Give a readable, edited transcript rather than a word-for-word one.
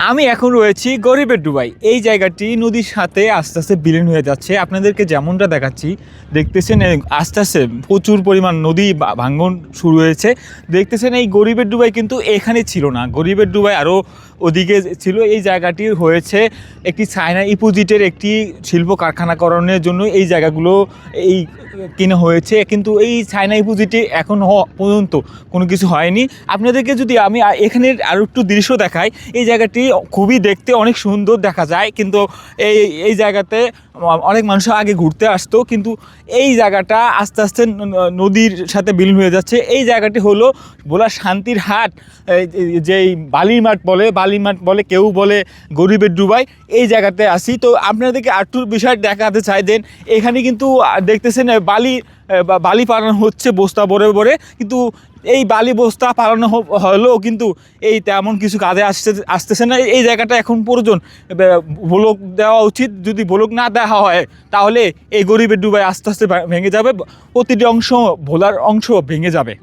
আমি এখন রয়েছি গরিবের ডুবাই। এই জায়গাটি নদীর সাথে আস্তে আস্তে বিলীন হয়ে যাচ্ছে। আপনাদেরকে যেমনটা দেখাচ্ছি, দেখতেছেন আস্তে আস্তে প্রচুর পরিমাণ নদী ভাঙন শুরু হয়েছে। দেখতেছেন এই গরিবের ডুবাই কিন্তু এখানে ছিল না, গরিবের ডুবাই আরও ওদিকে ছিল। এই জায়গাটি হয়েছে একটি চায়না ইপোজিটের একটি শিল্প কারখানাকরণের জন্য এই জায়গাগুলো এই কিনা হয়েছে, কিন্তু এই চায়না ইপোজিটে এখন পর্যন্ত কোনো কিছু হয়নি। আপনাদেরকে যদি আমি এখানের আরও একটু দৃশ্য দেখাই, এই জায়গাটি খুবই দেখতে অনেক সুন্দর দেখা যায়, কিন্তু এই এই জায়গাতে অনেক মানুষ আগে ঘুরতে আসতো, কিন্তু এই জায়গাটা আস্তে আস্তে নদীর সাথে বিলীন হয়ে যাচ্ছে। এই জায়গাটি হলো ভোলা শান্তির হাট, যেই বালির মাঠ বলে, কেউ বলে গরিবের ডুবাই। এই জায়গাতে আসি তো আপনাদেরকে আরেকটু বিষয় দেখাতে চাই। দেন এখানে কিন্তু দেখতেছেন বালি পালানো হচ্ছে বস্তা ভরে ভরে, কিন্তু এই বালি বস্তা পালানো হলেও কিন্তু এই তেমন কিছু কাজে আসতেছে না। এই জায়গাটা এখন প্রয়োজন ব্লক দেওয়া উচিত। যদি ব্লক না দেওয়া হয় তাহলে এই গরিবের ডুবাই আস্তে আস্তে ভেঙে যাবে, প্রতিটি অংশ ভোলার অংশ ভেঙে যাবে।